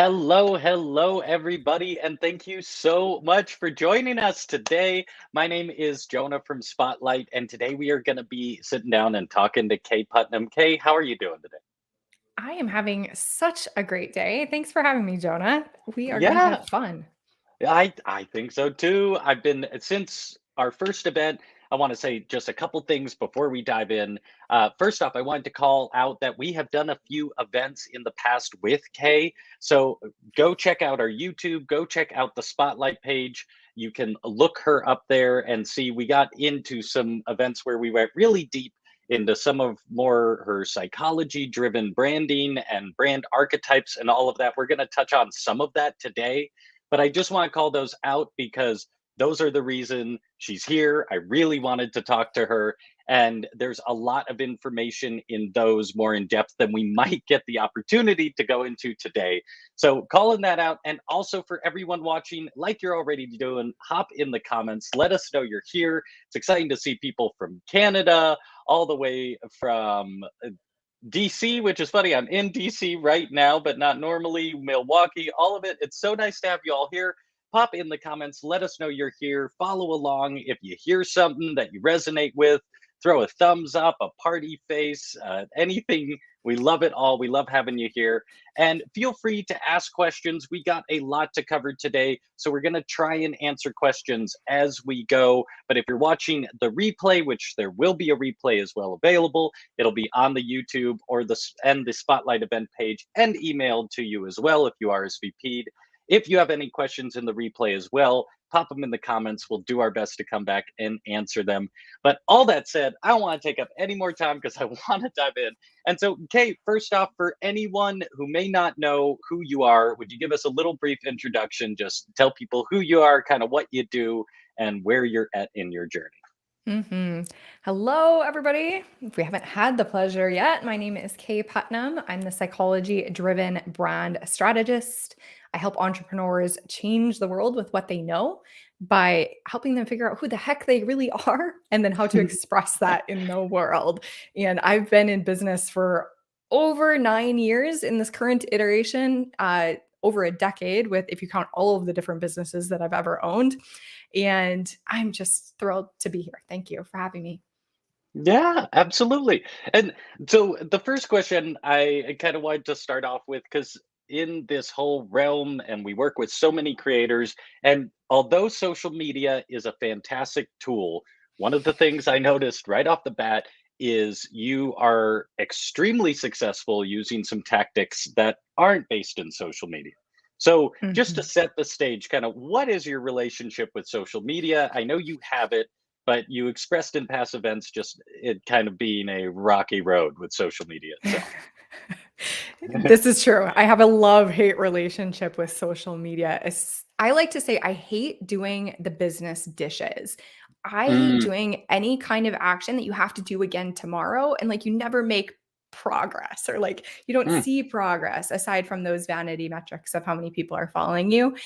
Hello, everybody, and thank you so much for joining us today. My name is Jonah from Spotlight, and today we are going to be sitting down and talking to Kaye Putnam. Kaye, how are you doing today? I am having such a great day. Thanks for having me, Jonah. We are going to Yeah, have fun. I think so too. I've been since our first event. I want to say just a couple things before we dive in. First off, I wanted to call out that we have done a few events in the past with Kay. So go check out our YouTube, go check out the Spotlight page. You can look her up there and see we got into some events where we went really deep into some of more her psychology driven branding and brand archetypes and all of that. We're going to touch on some of that today, but I just want to call those out because those are the reason she's here. I really wanted to talk to her. And there's a lot of information in those more in depth than we might get the opportunity to go into today. So, calling that out. And also for everyone watching, like you're already doing, hop in the comments. Let us know you're here. It's exciting to see people from Canada, all the way from DC, which is funny. I'm in DC right now, but not normally. Milwaukee, all of it. It's so nice to have you all here. Pop in the comments. Let us know you're here. Follow along. If you hear something that you resonate with, throw a thumbs up, a party face, anything. We love it all. We love having you here. And feel free to ask questions. We got a lot to cover today. So we're going to try and answer questions as we go. But if you're watching the replay, which there will be a replay as well available, it'll be on the YouTube or the Spotlight event page and emailed to you as well if you RSVP'd. If you have any questions in the replay as well, pop them in the comments. We'll do our best to come back and answer them. But all that said, I don't want to take up any more time because I want to dive in. And so, Kate, first off, for anyone who may not know who you are, would you give us a little brief introduction? Just tell people who you are, kind of what you do, and where you're at in your journey. hmm Hello, everybody. If we haven't had the pleasure yet, my name is Kaye Putnam. I'm the psychology driven brand strategist. I help entrepreneurs change the world with what they know by helping them figure out who the heck they really are and then how to express that in the world. And I've been in business for over 9 years in this current iteration, over a decade, with if you count all of the different businesses that I've ever owned. And I'm just thrilled to be here. Thank you for having me. Yeah, absolutely. And so the first question I kind of wanted to start off with, because in this whole realm, and we work with so many creators, and although social media is a fantastic tool, one of the things I noticed right off the bat is you are extremely successful using some tactics that aren't based in social media. So, just to Mhm. set the stage, kind of what is your relationship with social media? I know you have it, but you expressed in past events just it kind of being a rocky road with social media itself. This is true. I have a love-hate relationship with social media. I like to say I hate doing the business dishes. I hate Mm, doing any kind of action that you have to do again tomorrow and like you never make progress or like you don't mm, see progress aside from those vanity metrics of how many people are following you.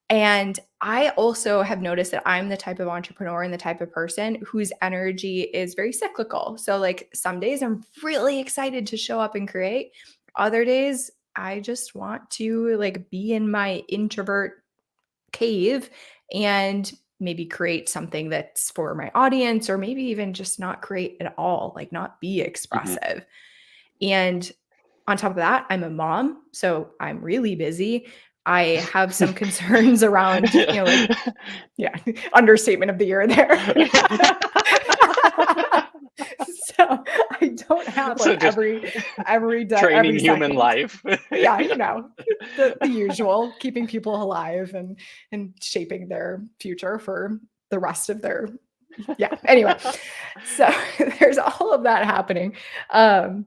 And I also have noticed that I'm the type of entrepreneur and the type of person whose energy is very cyclical. So, like, some days I'm really excited to show up and create. Other days, I just want to like be in my introvert cave and maybe create something that's for my audience, or maybe even just not create at all, like not be mhm. expressive. And on top of that, I'm a mom, so I'm really busy. I have some concerns around, like, yeah, understatement of the year there. So I don't have So like just training every human second. life. Yeah, the usual, keeping people alive and shaping their future for the rest of their yeah. Anyway, so there's all of that happening. Um,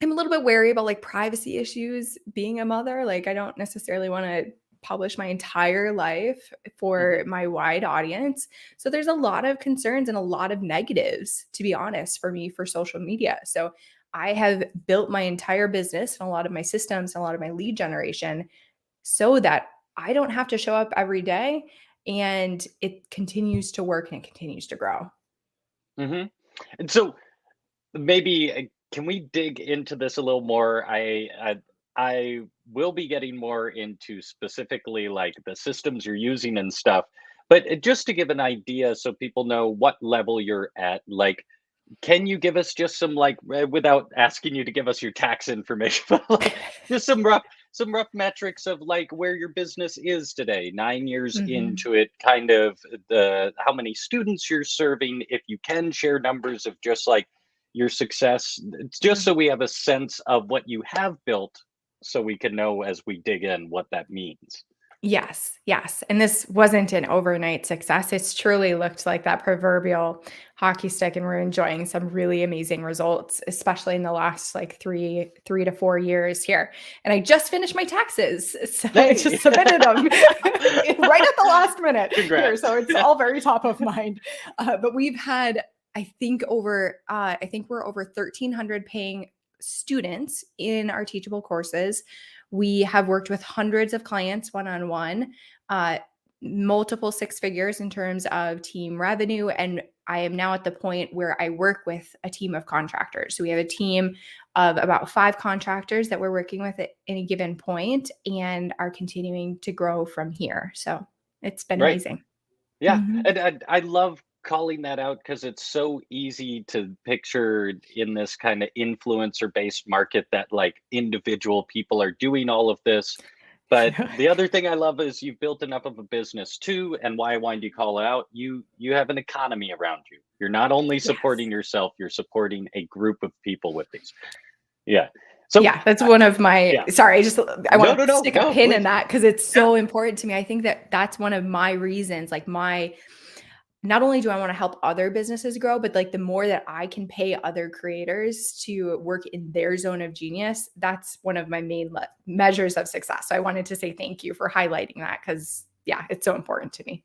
I'm a little bit wary about like privacy issues being a mother. Like, I don't necessarily want to publish my entire life for Mhm, my wide audience. So there's a lot of concerns and a lot of negatives, to be honest, for me for social media. So I have built my entire business and a lot of my systems and a lot of my lead generation so that I don't have to show up every day and it continues to work and it continues to grow. mhm. And so maybe can we dig into this a little more? I I will be getting more into specifically like the systems you're using and stuff. But just to give an idea so people know what level you're at, like, can you give us just some like without asking you to give us your tax information, but like just some rough metrics of like where your business is today, 9 years Mhm. into it, kind of the how many students you're serving, if you can share numbers of just like your success, just Yeah. so we have a sense of what you have built, so we can know as we dig in what that means. Yes, yes, and this wasn't an overnight success. It's truly looked like that proverbial hockey stick, and we're enjoying some really amazing results, especially in the last, like, 3 to 4 years here, and I just finished my taxes, so I Hey, just submitted them right at the last minute here, congrats. so it's all very top of mind, but we've had, I think we're over 1,300 paying students in our Teachable courses. We have worked with hundreds of clients one on one, multiple six figures in terms of team revenue. And I am now at the point where I work with a team of contractors. So we have a team of about 5 contractors that we're working with at any given point and are continuing to grow from here. So it's been Right. amazing. Yeah, Mhm. and I love calling that out because it's so easy to picture in this kind of influencer-based market that, like, individual people are doing all of this, but Yeah. the other thing I love is you've built enough of a business too, and why I wanted you to call it out, you have an economy around you. You're not only Yes. supporting yourself, you're supporting a group of people with these. Yeah. So, Yeah, that's one of my yeah. sorry, I No, wanna no, no, stick a no, pin in please. that because it's Yeah. so important to me. I think that that's one of my reasons, like, my not only do I wanna help other businesses grow, but, like, the more that I can pay other creators to work in their zone of genius, that's one of my main measures of success. So I wanted to say thank you for highlighting that because, yeah, it's so important to me.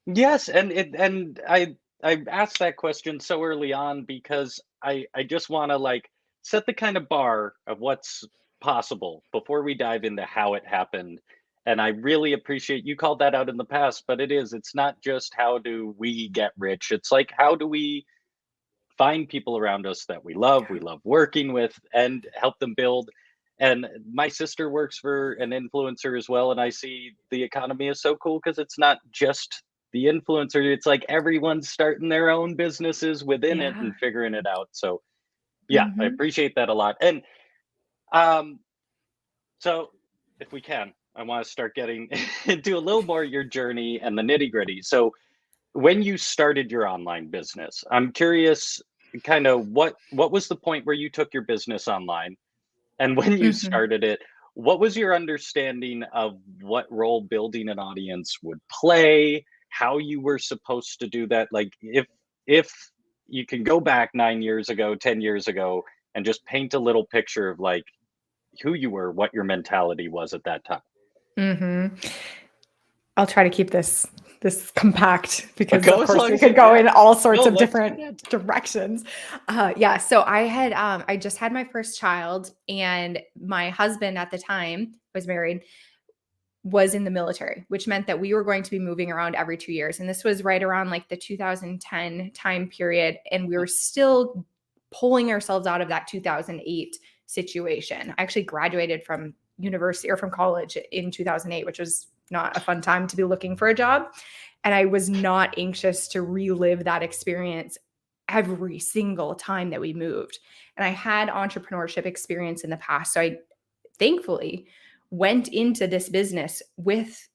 Yes, and I asked that question so early on because I just want to like set the kind of bar of what's possible before we dive into how it happened. And I really appreciate you called that out in the past, but it's not just how do we get rich. It's like how do we find people around us that we Yeah. love working with and help them build. And my sister works for an influencer as well, and I see the economy is so cool because it's not just the influencer, it's like everyone's starting their own businesses within it Yeah. and figuring it out. So yeah, I Mhm. appreciate that a lot. And um so if we can, I want to start getting into a little more your journey and the nitty gritty. So when you started your online business, I'm curious kind of what was the point where you took your business online? And when you Mhm. started it, what was your understanding of what role building an audience would play, how you were supposed to do that? Like if you can go back 9 years ago, 10 years ago and just paint a little picture of like who you were, what your mentality was at that time. Mhm. I'll try to keep this compact because, Go of as course, long we as you could go can. in all sorts No, of let's different dig in. directions. Yeah, so I just had my first child, and my husband at the time, was married, was in the military, which meant that we were going to be moving around every 2 years, and this was right around, like, the 2010 time period, and we were still pulling ourselves out of that 2008 situation. I actually graduated from university or from college in 2008, which was not a fun time to be looking for a job, and I was not anxious to relive that experience every single time that we moved, and I had entrepreneurship experience in the past, so I thankfully went into this business with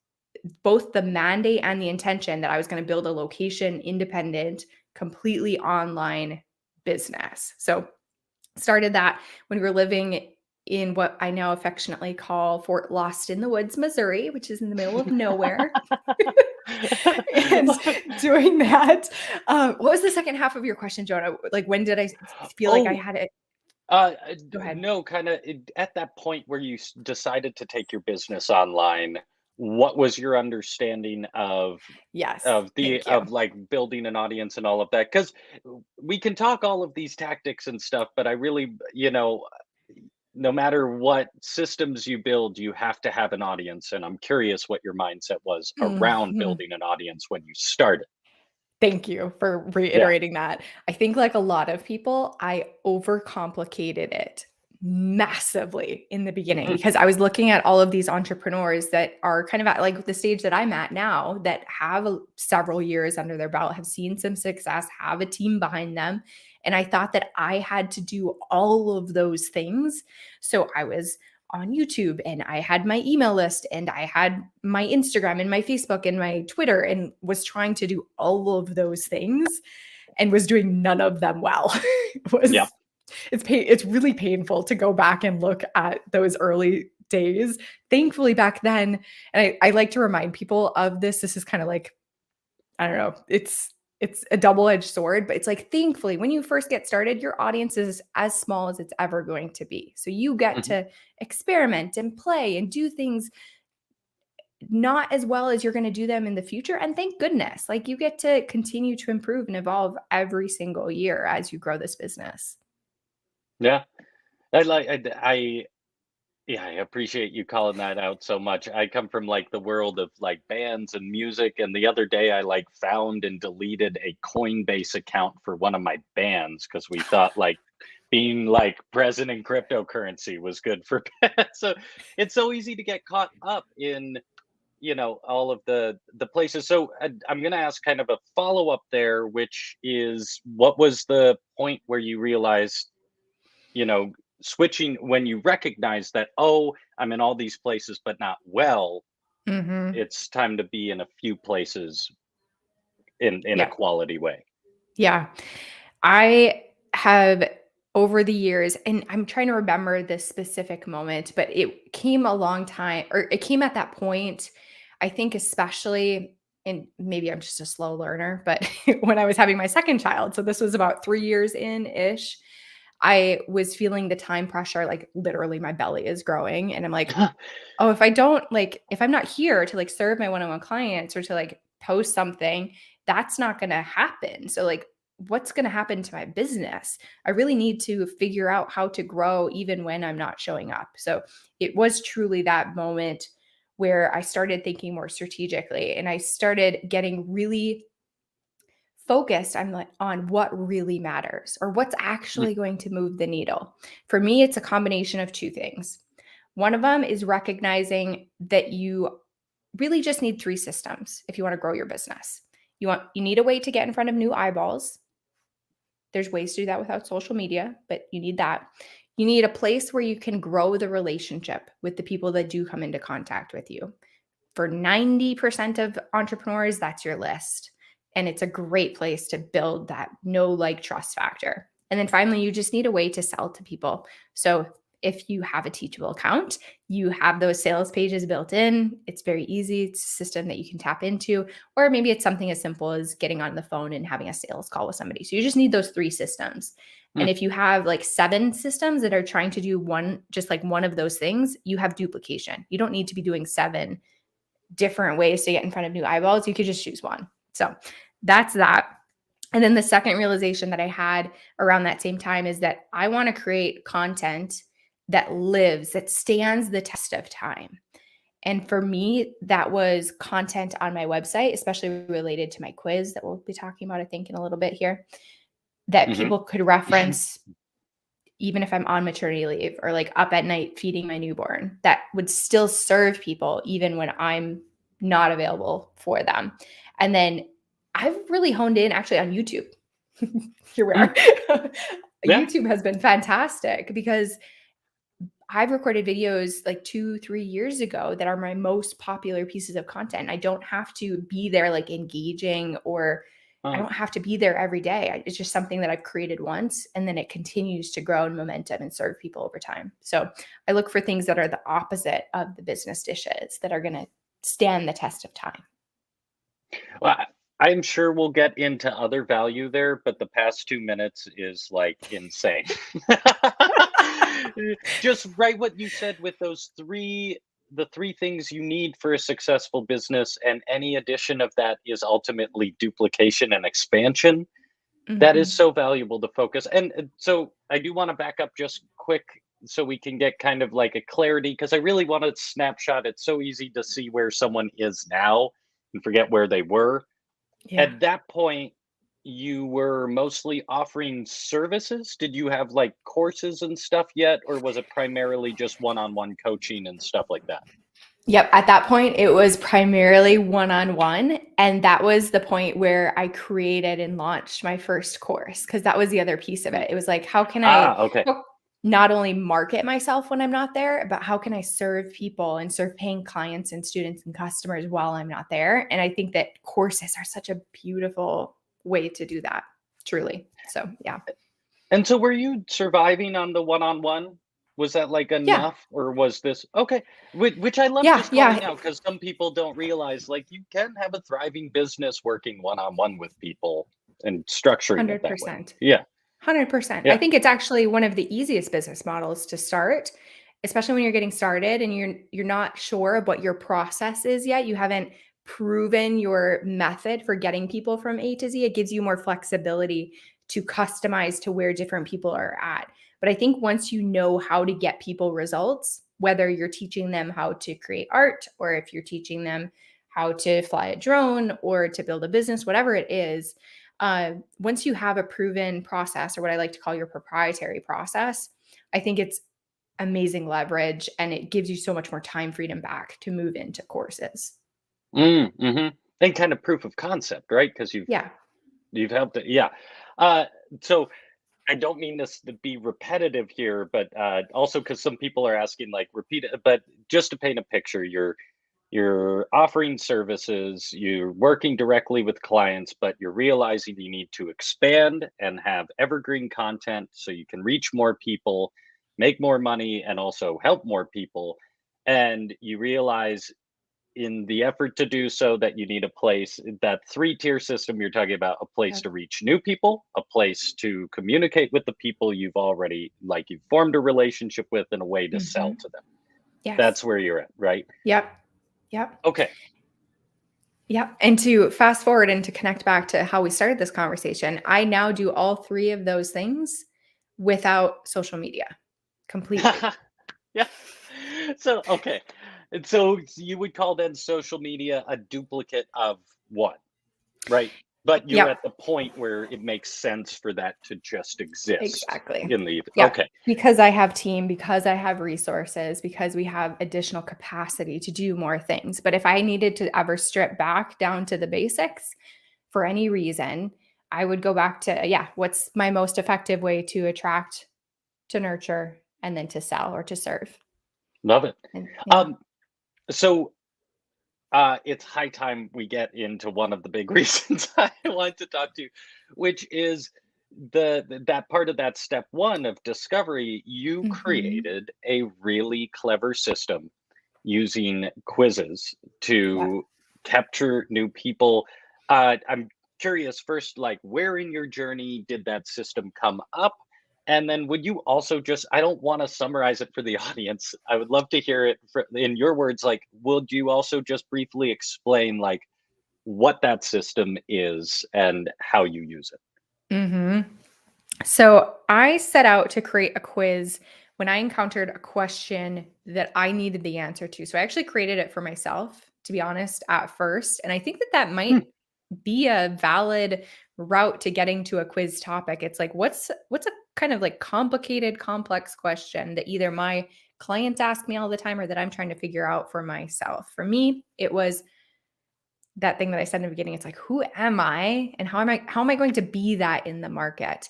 both the mandate and the intention that I was going to build a location independent, completely online business. So started that when we were living in what I now affectionately call Fort Lost in the Woods, Missouri, which is in the middle of nowhere. And doing that, what was the second half of your question, Jonah? Like, when did I feel like I Oh, had it? Go ahead. no, kinda at that point where you decided to take your business online, what was your understanding Yes, of the thank you. of, like, building an audience and all of that? Because we can talk all of these tactics and stuff, but I really, no matter what systems you build, you have to have an audience, and I'm curious what your mindset was around Mhm. building an audience when you started. Thank you for Yeah. reiterating that. I think like a lot of people, I overcomplicated it. massively in the beginning Mm, because I was looking at all of these entrepreneurs that are kind of at like the stage that I'm at now that have several years under their belt, have seen some success, have a team behind them. And I thought that I had to do all of those things. So I was on YouTube and I had my email list and I had my Instagram and my Facebook and my Twitter and was trying to do all of those things and was doing none of them well. It yeah. was it's really painful to go back and look at those early days. Thankfully back then, and I like to remind people of this. This is kind of like, I don't know, it's a double-edged sword, but it's like thankfully when you first get started, your audience is as small as it's ever going to be. So you get Mhm. to experiment and play and do things not as well as you're going to do them in the future. And thank goodness, like you get to continue to improve and evolve every single year as you grow this business. Yeah. I like I yeah, I appreciate you calling that out so much. I come from like the world of like bands and music, and the other day I like found and deleted a Coinbase account for one of my bands because we thought like being like present in cryptocurrency was good for bands. So it's so easy to get caught up in, all of the places. So I'm going to ask kind of a follow up there, which is what was the point where you realized, you know, switching when you recognize that, oh, I'm in all these places, but not well, Mhm. it's time to be in a few places in a Yeah. quality way. Yeah. I have over the years, and I'm trying to remember this specific moment, but it came a long time, or it came at that point, I think, especially, and maybe I'm just a slow learner, but when I was having my second child, so this was about 3 years in ish, I was feeling the time pressure, like literally my belly is growing. And I'm like, oh, if I don't like, if I'm not here to like serve my one-on-one clients or to like post something, that's not going to happen. So like, what's going to happen to my business? I really need to figure out how to grow even when I'm not showing up. So it was truly that moment where I started thinking more strategically and I started getting really focused on like on what really matters or what's Mm, actually going to move the needle. For me, it's a combination of two things. One of them is recognizing that you really just need three systems if you want to grow your business. You need a way to get in front of new eyeballs. There's ways to do that without social media, but you need that. You need a place where you can grow the relationship with the people that do come into contact with you. For 90% of entrepreneurs, that's your list. And it's a great place to build that know, like, trust factor. And then finally, you just need a way to sell to people. So if you have a Teachable account, you have those sales pages built in. It's very easy. It's a system that you can tap into. Or maybe it's something as simple as getting on the phone and having a sales call with somebody. So you just need those three systems. And mm, if you have like 7 systems that are trying to do one, just like one of those things, you have duplication. You don't need to be doing 7 different ways to get in front of new eyeballs. You could just choose one. So that's that. And then the second realization that I had around that same time is that I want to create content that lives, that stands the test of time. And for me, that was content on my website, especially related to my quiz that we'll be talking about, I think, in a little bit here, that mhm. people could reference even if I'm on maternity leave or like up at night feeding my newborn, that would still serve people even when I'm not available for them. And then I've really honed in actually on YouTube. Here we Mm, are. yeah. YouTube has been fantastic because I've recorded videos like 2, 3 years ago that are my most popular pieces of content. I don't have to be there like engaging or I Uh, don't have to be there every day. It's just something that I've created once and then it continues to grow in momentum and serve people over time. So I look for things that are the opposite of the business dishes that are going to stand the test of time. well, I'm sure we'll get into other value there, but the past 2 minutes is like insane. Just right what you said with the three things you need for a successful business, and any addition of that is ultimately duplication and expansion. That is Mhm. so valuable to focus. And so I do want to back up just quick so we can get kind of like a clarity because I really want to snapshot. It's so easy to see where someone is now and forget where they were. Yeah. At that point, you were mostly offering services? Did you have like courses and stuff yet, or was it primarily just one-on-one coaching and stuff like that? Yep. At that point, it was primarily one on one. And that was the point where I created and launched my first course because that was the other piece of Mm. it. It was like, how can I Ah, okay. not only market myself when I'm not there, but how can I serve people and serve paying clients and students and customers while I'm not there? And I think that courses are such a beautiful way to do that, truly. So, yeah. And so were you surviving on the one-on-one? Was that like Yeah. enough, or was this okay? Which I love Yeah. just Yeah. calling out because some people don't realize like you can have a thriving business working one-on-one with people and structuring it that way. 100%. Yeah, 100%. I yeah. think it's actually one of the easiest business models to start, especially when you're getting started and you're not sure of what your process is yet. You haven't proven your method for getting people from A to Z. It gives you more flexibility to customize to where different people are at. But I think once you know how to get people results, whether you're teaching them how to create art or if you're teaching them how to fly a drone or to build a business, whatever it is, once you have a proven process or what I like to call your proprietary process, I think it's amazing leverage and it gives you so much more time freedom back to move into courses. Mhm. And kind of proof of concept, right? Because Yeah, you've helped it. Yeah. Uh, so I don't mean this to be repetitive here, but also because some people are asking like repeat it. But just to paint a picture, you're offering services, you're working directly with clients, but you're realizing you need to expand and have evergreen content so you can reach more people, make more money, and also help more people. And you realize in the effort to do so that you need a place, that three-tier system you're talking about, a place yeah. to reach new people, a place to communicate with the people you've already like you've formed a relationship with, and a way to sell Mhm. to them. Yes. That's where you're at, right? Yep. Yep. Okay. Yep. And to fast forward and to connect back to how we started this conversation, I now do all three of those things without social media completely. Yeah. So, okay. And so you would call then social media a duplicate of what, right? But you're Yep. at the point where it makes sense for that to just exist Exactly. in the Yeah, okay. because I have team, because I have resources, because we have additional capacity to do more things. But if I needed to ever strip back down to the basics for any reason, I would go back to, yeah, what's my most effective way to attract, to nurture, and then to sell or to serve? Love it. And yeah. Um, so it's high time we get into one of the big reasons I want to talk to you, which is that part of that step one of discovery. You Mhm. created a really clever system using quizzes Yeah. to capture new people. I'm curious first, like where in your journey did that system come up? And then would you also just, I don't want to summarize it for the audience. I would love to hear it in your words. Like, would you also just briefly explain like what that system is and how you use it? Mhm. So I set out to create a quiz when I encountered a question that I needed the answer to. So I actually created it for myself, to be honest, at first. And I think that that Hmm. might be a valid route to getting to a quiz topic. It's like what's a kind of like complicated, complex question that either my clients ask me all the time or that I'm trying to figure out for myself. For me, it was that thing that I said in the beginning. It's like, who am I and how am I going to be that in the market?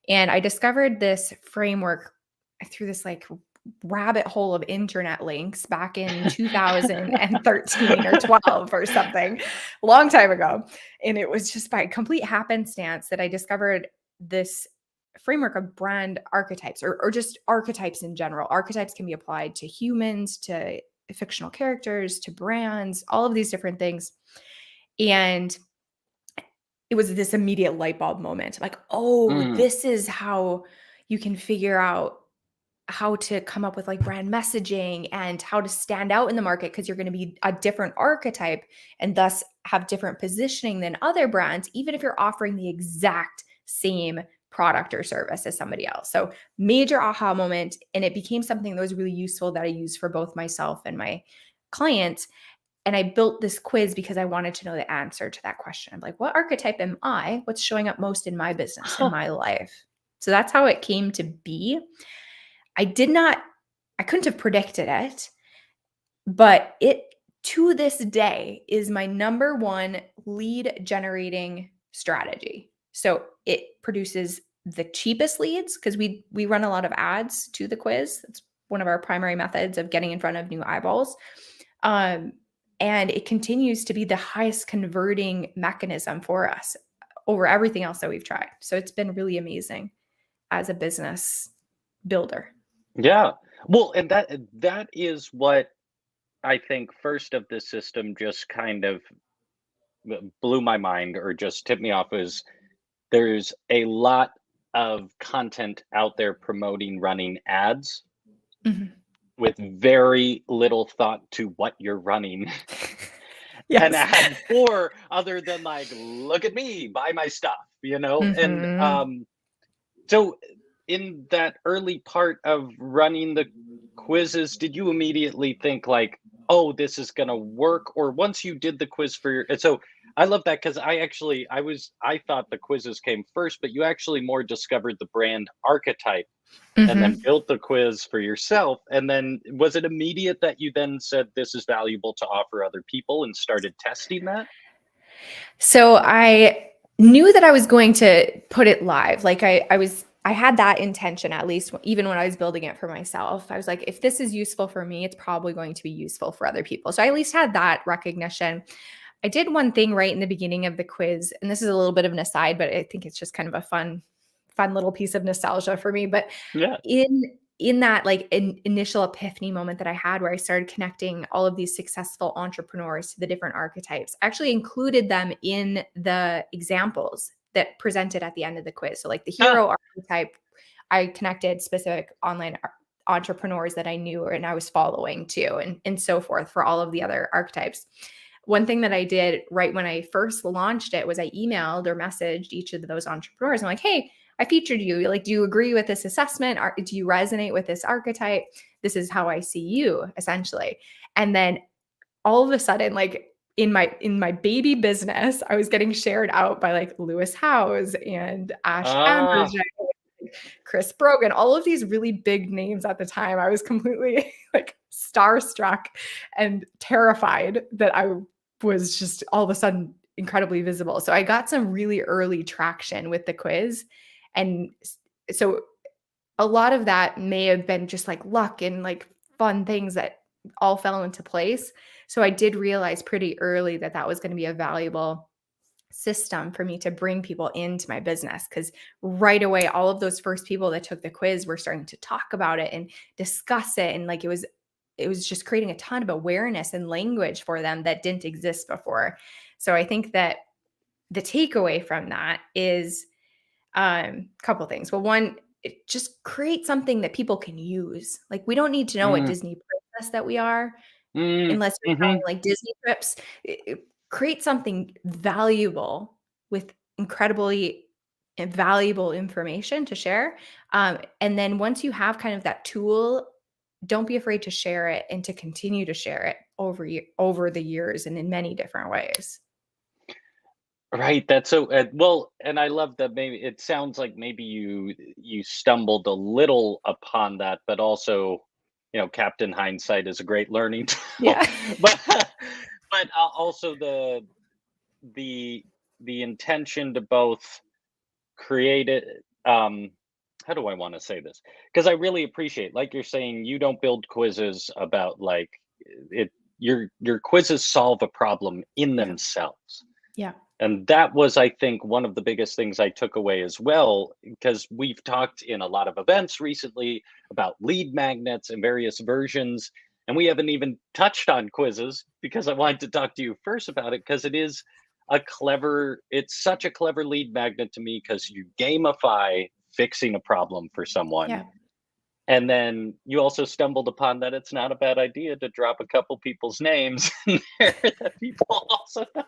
And I discovered this framework through this like rabbit hole of internet links back in 2013 or 12 or something, a long time ago. And it was just by complete happenstance that I discovered this framework of brand archetypes or just archetypes in general. Archetypes can be applied to humans, to fictional characters, to brands, all of these different things. And it was this immediate light bulb moment. Like, oh, Mm, this is how you can figure out how to come up with like brand messaging and how to stand out in the market because you're going to be a different archetype and thus have different positioning than other brands, even if you're offering the exact same product or service as somebody else. So, major aha moment. And it became something that was really useful that I use for both myself and my clients. And I built this quiz because I wanted to know the answer to that question. I'm like, what archetype am I? What's showing up most in my business, in Huh. my life? So that's how it came to be. I did not, I couldn't have predicted it, but it to this day is my number one lead generating strategy. So it produces the cheapest leads because we run a lot of ads to the quiz. It's one of our primary methods of getting in front of new eyeballs. Um, and it continues to be the highest converting mechanism for us over everything else that we've tried. So it's been really amazing as a business builder. Yeah. Well, and that is what I think first of the system just kind of blew my mind or just tipped me off is there's a lot of content out there promoting running ads Mhm. with very little thought to what you're running an Yes. ad for other than like, look at me, buy my stuff, you know? And Mhm. so in that early part of running the quizzes, did you immediately think like, "Oh, this is gonna work," or once you did the quiz for your and so I love that because I thought the quizzes came first, but you actually more discovered the brand archetype and then Mhm. built the quiz for yourself, and then was it immediate that you then said, "This is valuable to offer other people," and started testing that? So I knew that I was going to put it live. Like I had that intention at least even when I was building it for myself. I was like, if this is useful for me, it's probably going to be useful for other people. So I at least had that recognition. I did one thing right in the beginning of the quiz, and this is a little bit of an aside, but I think it's just kind of a fun little piece of nostalgia for me. But Yeah. in that like initial epiphany moment that I had where I started connecting all of these successful entrepreneurs to the different archetypes, I actually included them in the examples that presented at the end of the quiz. So like the Ah, hero archetype, I connected specific online entrepreneurs that I knew and I was following too, and so forth for all of the other archetypes. One thing that I did right when I first launched it was I emailed or messaged each of those entrepreneurs. I'm like, hey, I featured you. Like, do you agree with this assessment? Do you resonate with this archetype? This is how I see you, essentially. And then all of a sudden, like in my baby business, I was getting shared out by like Lewis Howes and Ash ah, Amberjay, Chris Brogan, all of these really big names at the time. I was completely like starstruck and terrified that I was just all of a sudden incredibly visible. So I got some really early traction with the quiz. And so a lot of that may have been just like luck and like fun things that all fell into place. So I did realize pretty early that that was going to be a valuable system for me to bring people into my business because right away all of those first people that took the quiz were starting to talk about it and discuss it, and like it was just creating a ton of awareness and language for them that didn't exist before. So I think that the takeaway from that is couple things. Well, one, it just create something that people can use. Like we don't need to know what mm, Disney princess that we are mm, unless you're selling mhm. like Disney trips. Create something valuable with incredibly valuable information to share. And then once you have kind of that tool, don't be afraid to share it and to continue to share it over the years and in many different ways. Right, that's so well, and I love that maybe it sounds like maybe you stumbled a little upon that, but also, Captain Hindsight is a great learning tool. Yeah. But also the the intention to both create it how do I want to say this? Because I really appreciate, like you're saying, you don't build quizzes about like it your quizzes solve a problem in Yeah. themselves. Yeah. And that was, I think, one of the biggest things I took away as well, because we've talked in a lot of events recently about lead magnets and various versions. And we haven't even touched on quizzes because I wanted to talk to you first about it because it's such a clever lead magnet to me because you gamify fixing a problem for someone. Yeah. And then you also stumbled upon that it's not a bad idea to drop a couple people's names in there that people also know.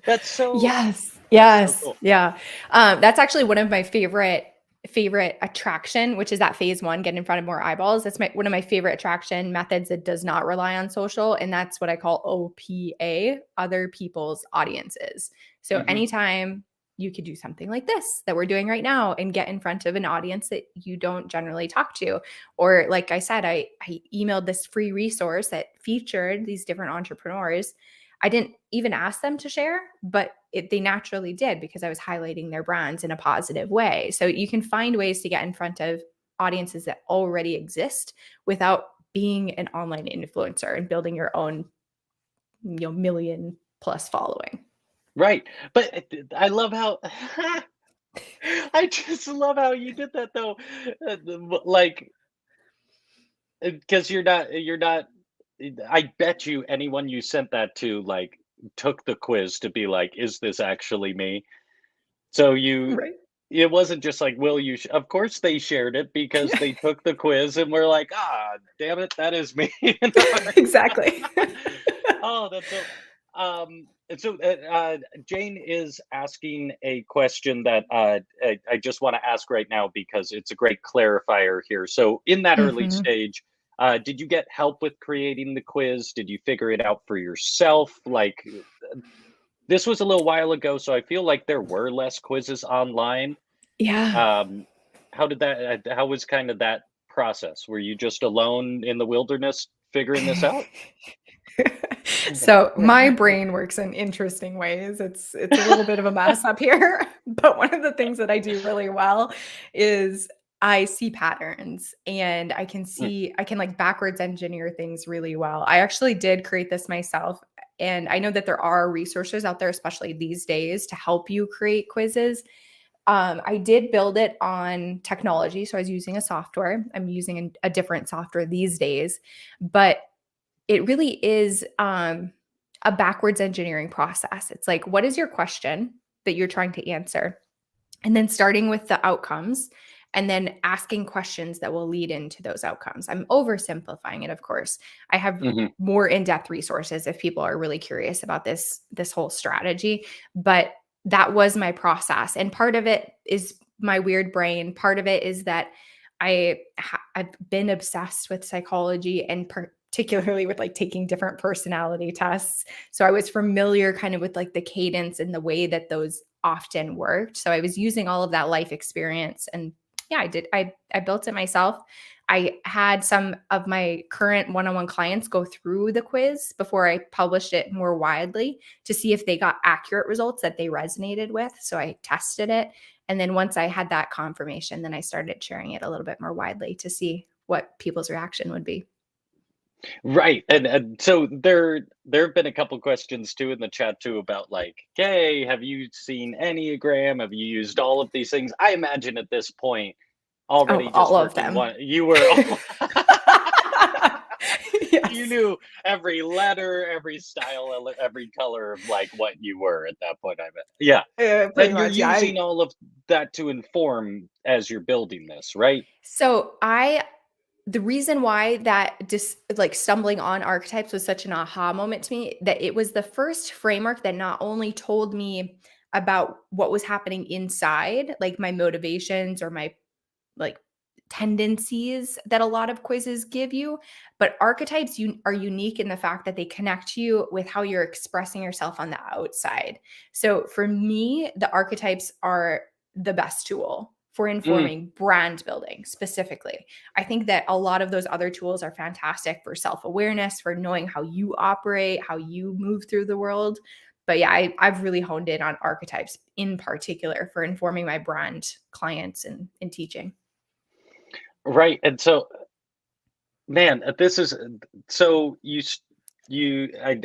That's so Yes. that's so Yes. cool. Yeah. That's actually one of my favorite. favorite attraction, which is that phase one, get in front of more eyeballs. That's one of my favorite attraction methods that does not rely on social. And that's what I call OPA, other people's audiences. So Hmm. anytime you could do something like this that we're doing right now and get in front of an audience that you don't generally talk to. Or like I said, I emailed this free resource that featured these different entrepreneurs. I didn't even ask them to share, but they naturally did because I was highlighting their brands in a positive way. So you can find ways to get in front of audiences that already exist without being an online influencer and building your own, million plus following. Right. But I love how I just love how you did that though. Like, because you're not I bet you anyone you sent that to, like, took the quiz to be like, "Is this actually me?" So Right. it wasn't just like, "Will you" of course they shared it because they took the quiz and were like, "Ah, damn it, that is me." You know? Exactly. Oh, that's so. And so Jane is asking a question that I just want to ask right now because it's a great clarifier here. So, in that early Mhm. stage, did you get help with creating the quiz? Did you figure it out for yourself? Like, this was a little while ago, so I feel like there were less quizzes online. Yeah. Um, how did that? How was kind of that process? Were you just alone in the wilderness figuring this out? So my brain works in interesting ways. It's a little bit of a mess up here, but one of the things that I do really well is I see patterns and I can like backwards engineer things really well. I actually did create this myself, and I know that there are resources out there, especially these days, to help you create quizzes. I did build it on technology, so I was using a software. I'm using a different software these days, but it really is a backwards engineering process. It's like, what is your question that you're trying to answer? And then starting with the outcomes and then asking questions that will lead into those outcomes. I'm oversimplifying it, of course. I have Mhm. more in-depth resources if people are really curious about this whole strategy, but that was my process. And part of it is my weird brain. Part of it is that I've been obsessed with psychology and particularly with like taking different personality tests. So I was familiar kind of with like the cadence and the way that those often worked. So I was using all of that life experience, and yeah, I did. I built it myself. I had some of my current one-on-one clients go through the quiz before I published it more widely to see if they got accurate results that they resonated with. So I tested it. And then once I had that confirmation, then I started sharing it a little bit more widely to see what people's reaction would be. Right, and so there have been a couple questions too in the chat too about like, "Hey, have you seen Enneagram? Have you used all of these things?" I imagine at this point, Oh, already just all of working them. one, you were you Yes. knew every letter, every style, every color of like what you were at that point. I bet, yeah, Pretty and you're much, yeah. using all of that to inform as you're building this, right? So I the reason why that like stumbling on archetypes was such an aha moment to me, that it was the first framework that not only told me about what was happening inside, like my motivations or my like tendencies that a lot of quizzes give you, but archetypes are unique in the fact that they connect you with how you're expressing yourself on the outside. So for me, the archetypes are the best tool for Mm, informing brand building specifically. I think that a lot of those other tools are fantastic for self-awareness, for knowing how you operate, how you move through the world. But yeah, I've really honed in on archetypes in particular for informing my brand clients and in teaching. right, and so man, this is so I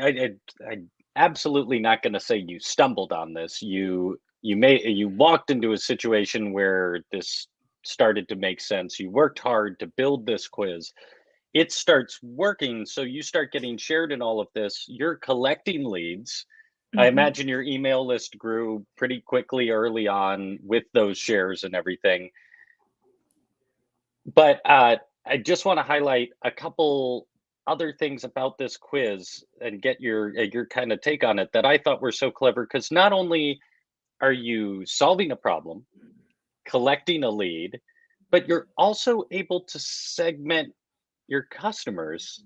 absolutely not going to say you stumbled on this. You walked into a situation where this started to make sense. You worked hard to build this quiz. It starts working, so you start getting shared in all of this. You're collecting leads. I Mhm. imagine your email list grew pretty quickly early on with those shares and everything. But, I just wanna highlight a couple other things about this quiz and get your kinda take on it that I thought were so clever. Because not only are you solving a problem, collecting a lead, but you're also able to segment your customers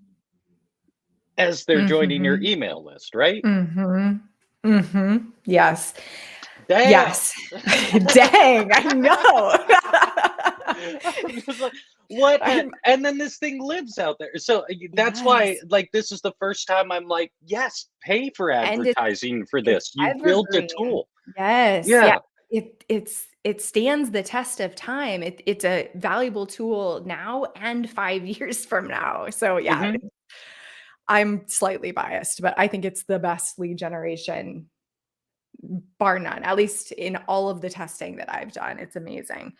as they're joining your Mhm. email list, right? Mhm. Mhm. Yes. Damn. Yes. Dang, I know. I'm just like, what? I'm And then this thing lives out there. So that's why, yes. like, this is the first time I'm like, yes, pay for And advertising for it's this. You built a evergreen. tool. Yes, yeah. Yeah. It stands the test of time. It's a valuable tool now and 5 years from now. So, yeah, Hmm. I'm slightly biased, but I think it's the best lead generation, bar none, at least in all of the testing that I've done. It's amazing.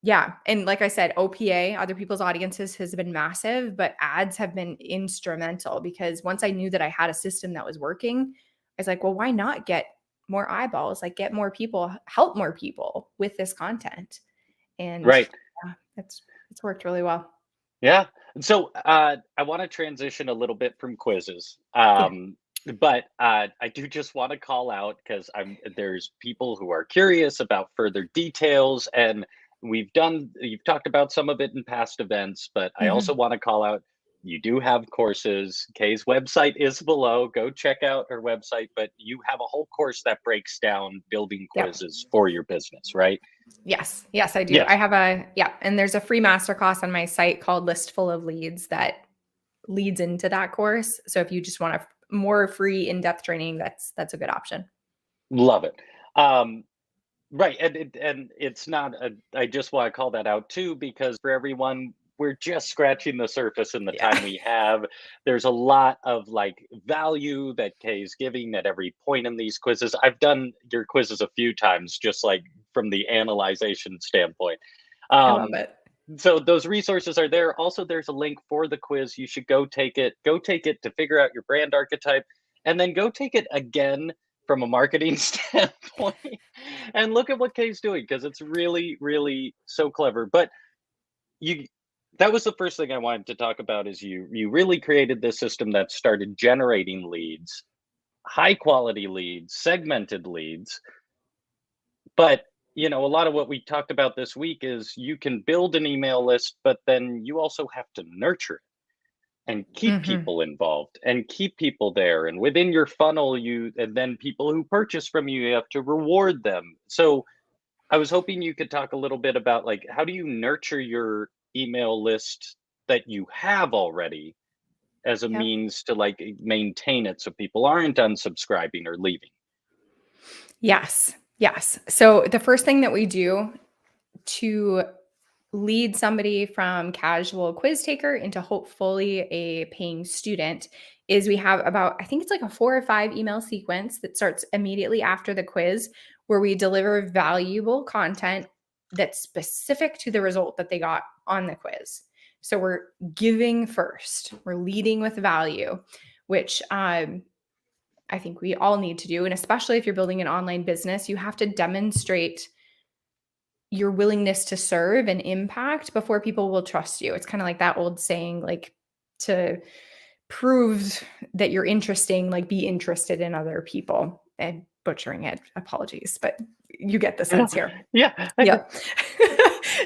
Yeah, and like I said, OPA, other people's audiences, has been massive, but ads have been instrumental because once I knew that I had a system that was working, I was like, well, why not get more eyeballs, like get more people, help more people with this content. And Right. yeah, it's worked really well. Yeah. And so I want to transition a little bit from quizzes. Yeah. But I do just want to call out because there's people who are curious about further details, and you've talked about some of it in past events, but I also Mhm. want to call out you do have courses. Kay's website is below. Go check out her website, but you have a whole course that breaks down building Yep. quizzes for your business, right? Yes. Yes, I do. I Yes. have yeah, and there's a free masterclass on my site called List Full of Leads that leads into that course. So if you just want a more free in-depth training, that's a good option. Love it. Um, Right, and it's not a I just wanna call that out too because for everyone, we're just scratching the surface in the time Yeah. we have. There's a lot of, like, value that Kay's giving at every point in these quizzes. I've done your quizzes a few times just, like, from the analyzation standpoint. I love Um, it. so those resources are there. Also, there's a link for the quiz. You should go take it. Go take it to figure out your brand archetype, and then go take it again from a marketing standpoint and look at what Kay's doing because it's really, really so clever. But you that was the first thing I wanted to talk about is you really created this system that started generating leads, high quality leads, segmented leads. But a lot of what we talked about this week is you can build an email list, but then you also have to nurture it and keep Mhm. people involved and keep people there. And within your funnel, and then people who purchase from you, you have to reward them. So I was hoping you could talk a little bit about like how do you nurture your email list that you have already as a Yep. means to like maintain it so people aren't unsubscribing or leaving. Yes. Yes. So the first thing that we do to lead somebody from casual quiz taker into hopefully a paying student is we have about, I think it's like a 4 or 5 email sequence that starts immediately after the quiz where we deliver valuable content that's specific to the result that they got on the quiz. So we're giving first, we're leading with value, which I think we all need to do. And especially if you're building an online business, you have to demonstrate your willingness to serve and impact before people will trust you. It's kind of like that old saying, like to prove that you're interesting, like be interested in other people. And butchering it, apologies, but you get the sense here. Yeah. Yep.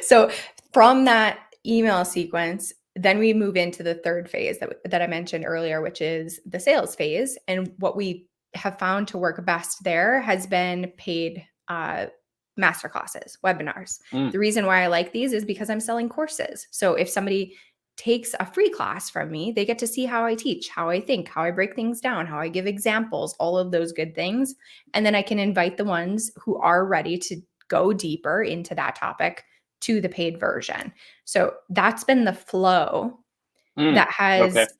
So from that email sequence, then we move into the third phase that I mentioned earlier, which is the sales phase. And what we have found to work best there has been paid masterclasses, webinars. Mm, The reason why I like these is because I'm selling courses. So if somebody takes a free class from me, they get to see how I teach, how I think, how I break things down, how I give examples, all of those good things. And then I can invite the ones who are ready to go deeper into that topic to the paid version. So that's been the flow mm. that Okay. has,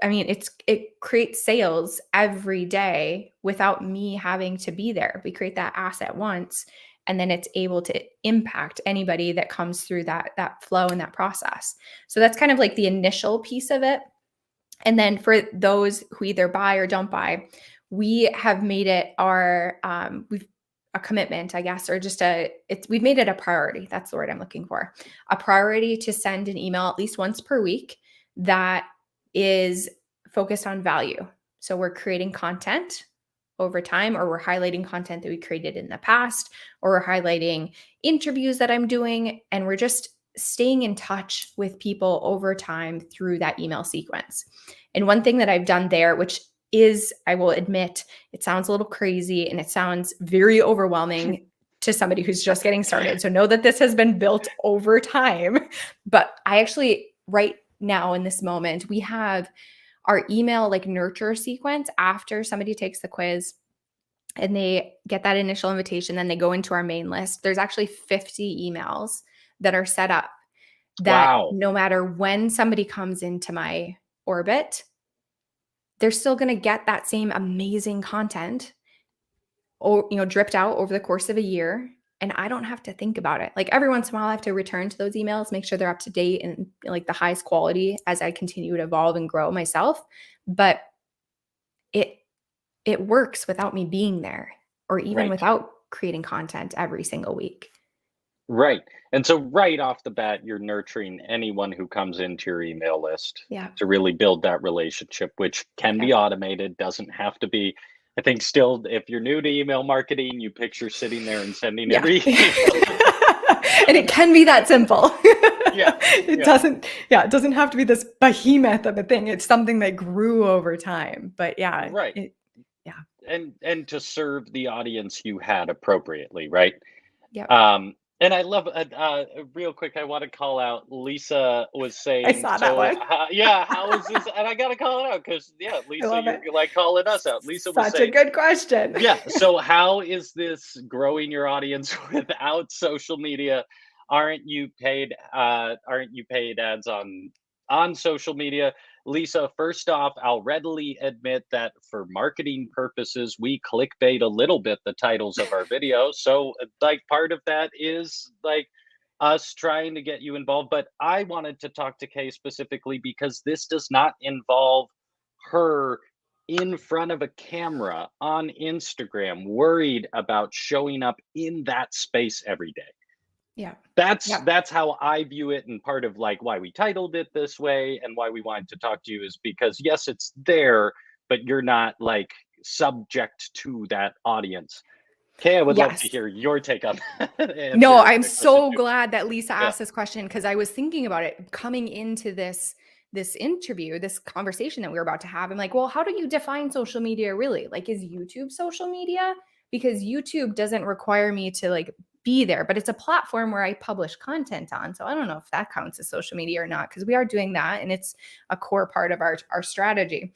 I mean, it creates sales every day without me having to be there. We create that asset once and then it's able to impact anybody that comes through that flow and that process. So that's kind of like the initial piece of it. And then for those who either buy or don't buy, we have made it our we've a commitment, I guess, or just we've made it a priority. That's the word I'm looking for. A priority to send an email at least once per week that is focused on value. So we're creating content over time, or we're highlighting content that we created in the past, or we're highlighting interviews that I'm doing, and we're just staying in touch with people over time through that email sequence. And one thing that I've done there, which is, I will admit, it sounds a little crazy and it sounds very overwhelming to somebody who's just getting started. So know that this has been built over time. But I actually, right now in this moment, we have our email like nurture sequence after somebody takes the quiz and they get that initial invitation, then they go into our main list. There's actually 50 emails that are set up that Wow. no matter when somebody comes into my orbit, they're still going to get that same amazing content, or dripped out over the course of a year, and I don't have to think about it. Like every once in a while I have to return to those emails, make sure they're up to date and like the highest quality as I continue to evolve and grow myself, but it it works without me being there, or even Right. without creating content every single week. Right. And so right off the bat, you're nurturing anyone who comes into your email list Yeah. to really build that relationship, which can Yeah. be automated, doesn't have to be. I think still, if you're new to email marketing, you picture sitting there and sending Yeah. every email. And it can be that simple. Yeah. It Yeah. doesn't, yeah, it doesn't have to be this behemoth of a thing. It's something that grew over time. But yeah, Right. yeah. And to serve the audience you had appropriately, right? Yep. And I love, real quick, I want to call out Lisa was I saying, saw that so, one. yeah, how is this? And I got to call it out because, yeah, I Lisa, love you're it. like calling us out. Lisa was Such a saying, good question. yeah, so how is this growing your audience without social media? Aren't you paid ads on social media? Lisa, first off, I'll readily admit that for marketing purposes, we clickbait a little bit the titles of our videos. So like part of that is like us trying to get you involved. But I wanted to talk to Kay specifically because this does not involve her in front of a camera on Instagram, worried about showing up in that space every day. Yeah. That's Yeah. that's how I view it, and part of like why we titled it this way and why we wanted to talk to you is because yes, it's there, but you're not like subject to that audience. Kay, I would love to Yes. hear your take on No, answer I'm the question so too. glad that Lisa Yeah. asked this question, because I was thinking about it coming into this interview, this conversation that we were about to have. I'm like, well, how do you define social media really? Like, is YouTube social media? Because YouTube doesn't require me to like be there, but it's a platform where I publish content on. So I don't know if that counts as social media or not, because we are doing that and it's a core part of our strategy.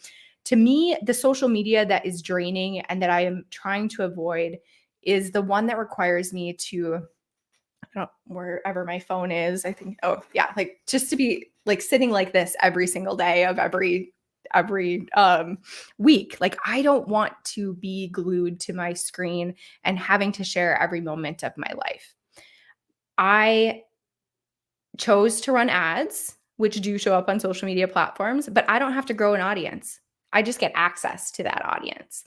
To me, the social media that is draining and that I am trying to avoid is the one that requires me to, I don't, wherever my phone is, I think, oh yeah, like just to be like sitting like this every single day of every week. Like I don't want to be glued to my screen and having to share every moment of my life. I chose to run ads, which do show up on social media platforms, but I don't have to grow an audience. I just get access to that audience.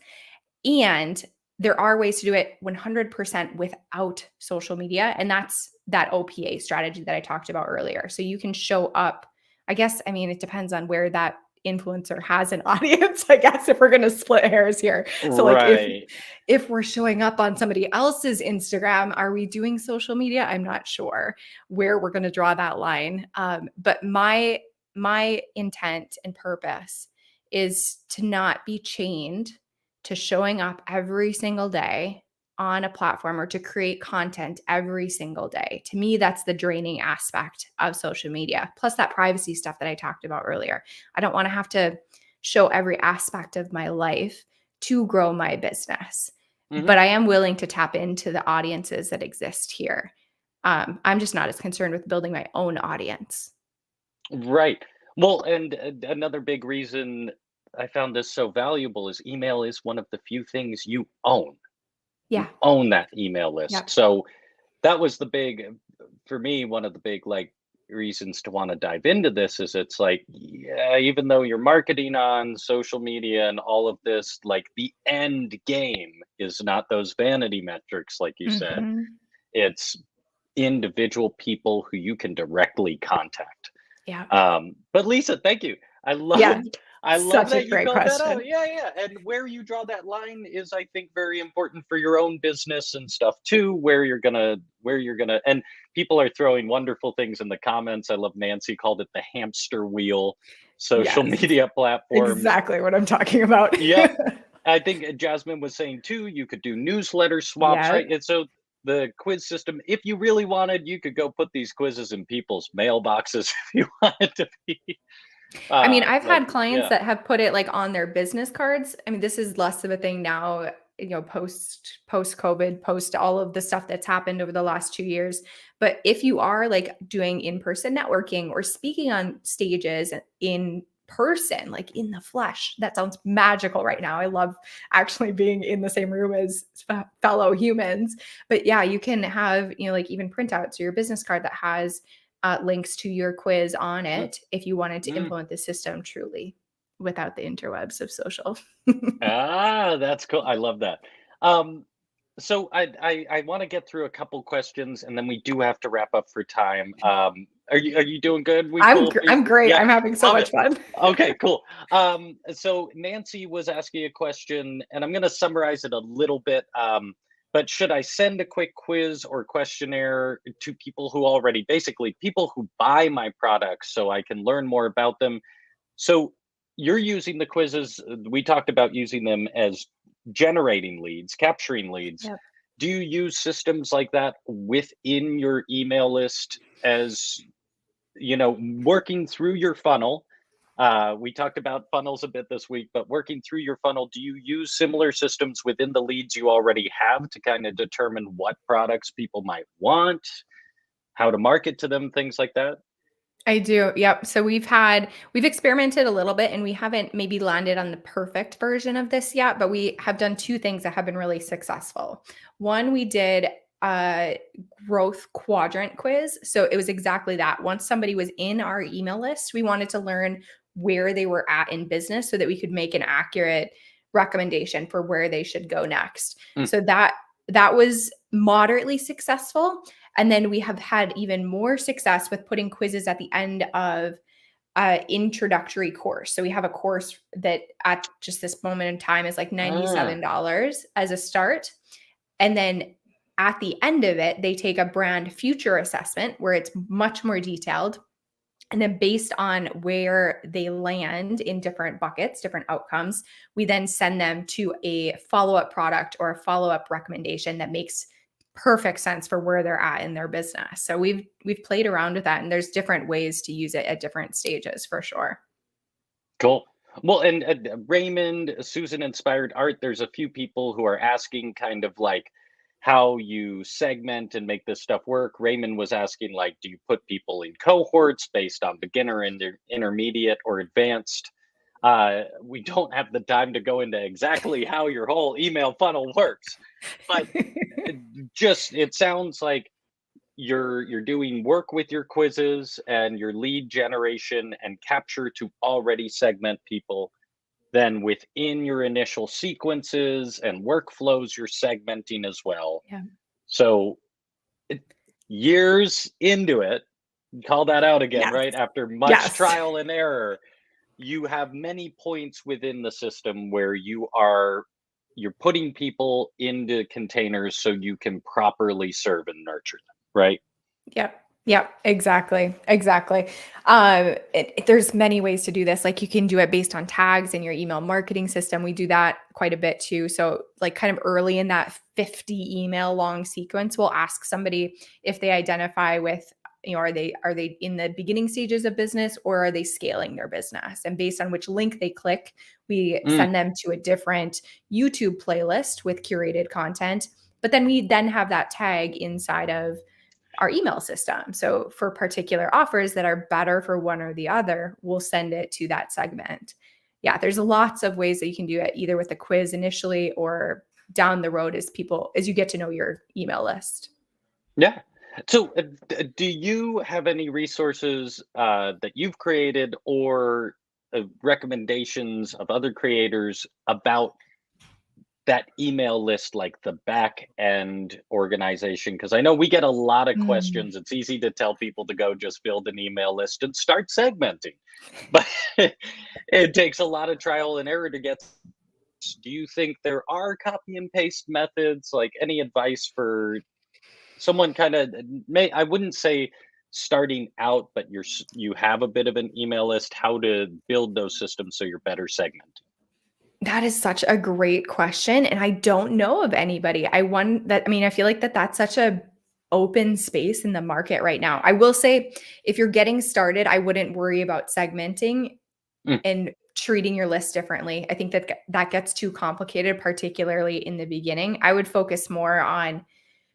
And there are ways to do it 100% without social media. And that's that OPA strategy that I talked about earlier. So you can show up, I guess, I mean, it depends on where that influencer has an audience, I guess, if we're going to split hairs here. So like Right. if we're showing up on somebody else's Instagram, are we doing social media? I'm not sure where we're going to draw that line. But my intent and purpose is to not be chained to showing up every single day on a platform, or to create content every single day. To me, that's the draining aspect of social media. Plus that privacy stuff that I talked about earlier. I don't want to have to show every aspect of my life to grow my business. Hmm. But I am willing to tap into the audiences that exist here. I'm just not as concerned with building my own audience. Right. Well, and another big reason I found this so valuable is email is one of the few things you own. Yeah. You own that email list. Yep. So that was the big, for me, one of the big like reasons to want to dive into this is it's like, yeah, even though you're marketing on social media and all of this, like the end game is not those vanity metrics, like you said. Mhm. It's individual people who you can directly contact. Yeah. But Lisa, thank you. I love Yeah. I love Such a that you great called that out. question. Yeah, yeah. And where you draw that line is, I think, very important for your own business and stuff too, where you're gonna and people are throwing wonderful things in the comments. I love Nancy called it the hamster wheel social Yes, media platforms. exactly what I'm talking about. Yep. I think Jasmine was saying too, you could do newsletter swaps, right? Yep. And so the quiz system, if you really wanted, you could go put these quizzes in people's mailboxes if you wanted to be I mean, I've like, had clients yeah. that have put it, like, on their business cards. I mean, this is less of a thing now, post-COVID, post all of the stuff that's happened over the last 2 years. But if you are, like, doing in-person networking or speaking on stages in person, like, in the flesh, that sounds magical right now. I love actually being in the same room as fellow humans. But yeah, you can have, like, even printouts or your business card that has links to your quiz on Mm, it if you wanted to mm. implement the system truly without the interwebs of social. That's cool. I love that. Um, so I want to get through a couple questions, and then we do have to wrap up for time. Are you doing good? We cool? I'm great. Yeah, I'm having so love much it. fun. Okay, cool. So Nancy was asking a question, and I'm going to summarize it a little bit. But should I send a quick quiz or questionnaire to people who already, basically people who buy my products, so I can learn more about them? So you're using the quizzes. We talked about using them as generating leads, capturing leads. Yep. Do you use systems like that within your email list as, working through your funnel? We talked about funnels a bit this week, but working through your funnel, do you use similar systems within the leads you already have to kind of determine what products people might want, how to market to them, things like that? I do. Yep. So we've experimented a little bit and we haven't maybe landed on the perfect version of this yet, but we have done two things that have been really successful. One, we did a growth quadrant quiz. So it was exactly that. Once somebody was in our email list, we wanted to learn where they were at in business so that we could make an accurate recommendation for where they should go next. Mm. So that was moderately successful. And then we have had even more success with putting quizzes at the end of introductory course. So we have a course that at just this moment in time is like Ah, $97 as a start. And then at the end of it, they take a brand future assessment where it's much more detailed. And then based on where they land in different buckets, different outcomes, we then send them to a follow-up product or a follow-up recommendation that makes perfect sense for where they're at in their business. So we've played around with that and there's different ways to use it at different stages for sure. cool. Well, and Raymond, Susan Inspired Art, there's a few people who are asking kind of like how you segment and make this stuff work. Raymond was asking, like, do you put people in cohorts based on beginner, intermediate, or advanced? We don't have the time to go into exactly how your whole email funnel works, but it it sounds like you're doing work with your quizzes and your lead generation and capture to already segment people. Then within your initial sequences and workflows, you're segmenting as well. Yeah. So it, years into it, call that out again, Yes. right? After much Yes. trial and error, you have many points within the system where you're putting people into containers so you can properly serve and nurture them, right? Yep. Yep. Exactly. Exactly. There's many ways to do this. Like you can do it based on tags in your email marketing system. We do that quite a bit too. So, like, kind of early in that 50 email long sequence, we'll ask somebody if they identify with, are they in the beginning stages of business or are they scaling their business? And based on which link they click, we Mm, send them to a different YouTube playlist with curated content. But then we then have that tag inside of our email system. So for particular offers that are better for one or the other, we'll send it to that segment. Yeah, there's lots of ways that you can do it, either with a quiz initially or down the road as you get to know your email list. yeah. So, do you have any resources that you've created or recommendations of other creators about that email list, like the back end organization? Because I know we get a lot of Mm. questions. It's easy to tell people to go just build an email list and start segmenting, but it takes a lot of trial and error to get. Do you think there are copy and paste methods? Like any advice for someone kind of may I wouldn't say starting out, but you have a bit of an email list, how to build those systems so you're better segmenting? That is such a great question, and I don't know of anybody. I mean, I feel like that's such a open space in the market right now. I will say if you're getting started, I wouldn't worry about segmenting Mm, and treating your list differently. I think that gets too complicated, particularly in the beginning. I would focus more on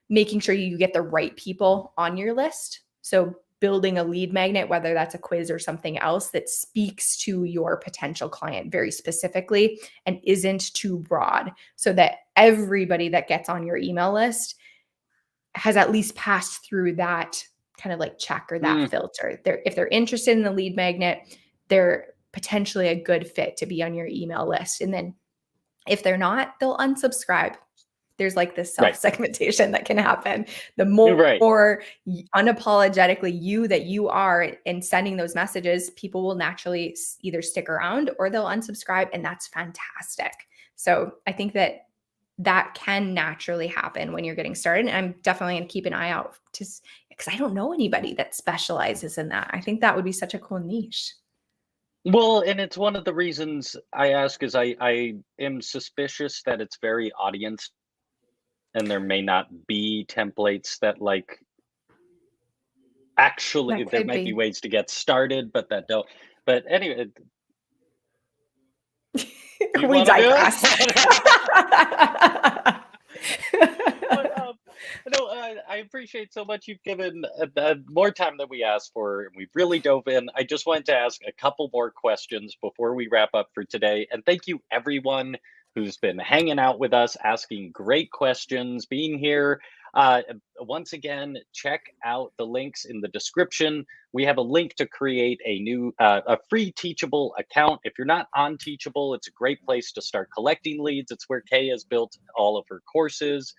making sure you get the right people on your list. So building a lead magnet, whether that's a quiz or something else that speaks to your potential client very specifically and isn't too broad, so that everybody that gets on your email list has at least passed through that kind of like check or that mm, filter. If they're interested in the lead magnet, they're potentially a good fit to be on your email list. And then if they're not, they'll unsubscribe. There's like this self right, segmentation that can happen. The right. more unapologetically you that you are and sending those messages, people will naturally either stick around or they'll unsubscribe. And that's fantastic. So I think that can naturally happen when you're getting started. And I'm definitely going to keep an eye out to, because I don't know anybody that specializes in that. I think that would be such a cool niche. Well, and it's one of the reasons I ask is I am suspicious that it's very audience and there may not be templates that like actually That there could might be be. ways to get started, but that don't. But anyway, you We want to do digress. it? But no, I appreciate so much you've given more time than we asked for. And we've really dove in. I just wanted to ask a couple more questions before we wrap up for today. And thank you, everyone who's been hanging out with us, asking great questions, being here. Once again, check out the links in the description. We have a link to create a free Teachable account. If you're not on Teachable, it's a great place to start collecting leads. It's where Kay has built all of her courses.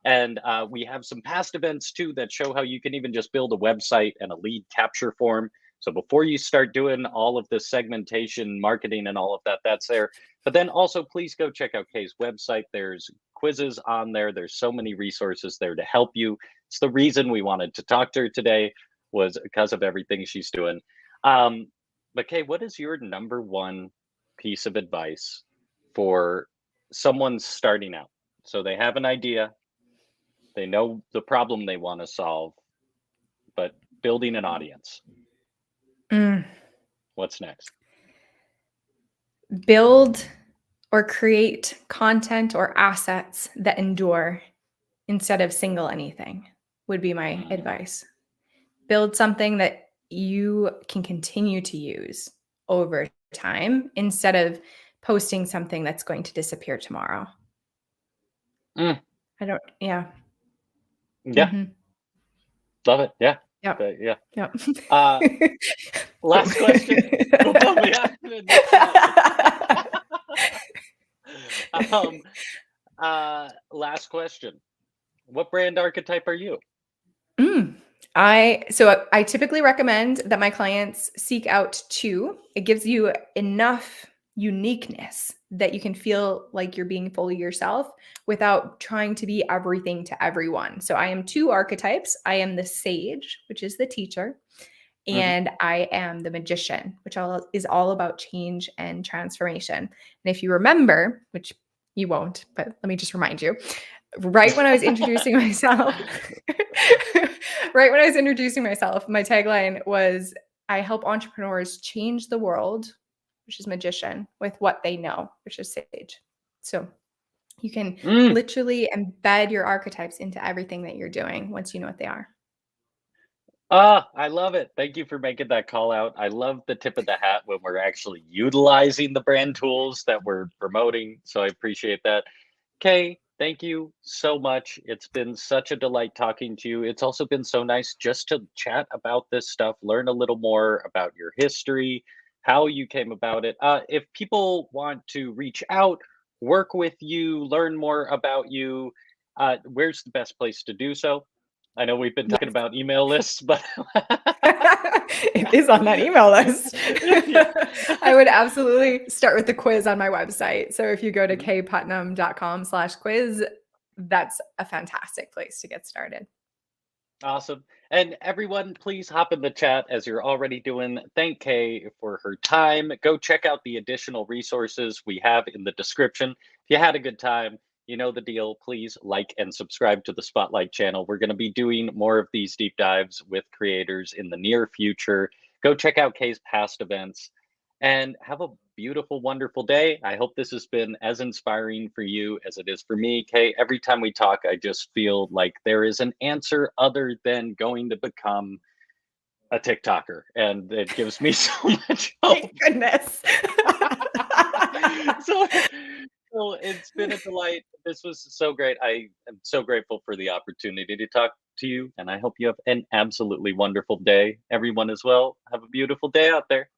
And we have some past events too that show how you can even just build a website and a lead capture form. So before you start doing all of the segmentation, marketing, and all of that, that's there. But then also, please go check out Kay's website. There's quizzes on there. There's so many resources there to help you. It's the reason we wanted to talk to her today was because of everything she's doing. Um, but Kay, what is your number one piece of advice for someone starting out? So they have an idea, they know the problem they want to solve, but building an audience. Mm. What's next? Build or create content or assets that endure instead of single anything would be my Mm, advice. Build something that you can continue to use over time instead of posting something that's going to disappear tomorrow. mm, I don't, yeah. yeah, Hmm. love it. Yeah, Yep. yeah. Yep. Uh, Boom. last question. Boom, yeah, nailed it. um, last question. What brand archetype are you? Mm. I typically recommend that my clients seek out two. It gives you enough uniqueness that you can feel like you're being fully yourself without trying to be everything to everyone. So I am two archetypes. I am the sage, which is the teacher, Hmm. and I am the magician, which is all about change and transformation. And if you remember, which you won't, but let me just remind you, right when I was introducing myself, right when I was introducing myself, my tagline was I help entrepreneurs change the world, which is magician, with what they know, which is sage. So you can Mm. literally embed your archetypes into everything that you're doing once you know what they are. Ah, I love it. Thank you for making that call out. I love the tip of the hat when we're actually utilizing the brand tools that we're promoting. So I appreciate that. Kay, thank you so much. It's been such a delight talking to you. It's also been so nice just to chat about this stuff, learn a little more about your history, how you came about it. If people want to reach out, work with you, learn more about you, where's the best place to do so? I know we've been talking Yes. about email lists, but It is on that email list. yeah. I would absolutely start with the quiz on my website. So if you go to Mhm. kputnam.com/quiz, that's a fantastic place to get started. Awesome. And everyone, please hop in the chat as you're already doing. Thank Kay for her time. Go check out the additional resources we have in the description. If you had a good time, you know the deal. Please like and subscribe to the Spotlight channel. We're going to be doing more of these deep dives with creators in the near future. Go check out Kay's past events and have a beautiful, wonderful day. I hope this has been as inspiring for you as it is for me. Kay, every time we talk, I just feel like there is an answer other than going to become a TikToker. And it gives me so much hope. Thank goodness. so, so it's been a delight. This was so great. I am so grateful for the opportunity to talk to you. And I hope you have an absolutely wonderful day. Everyone as well. Have a beautiful day out there.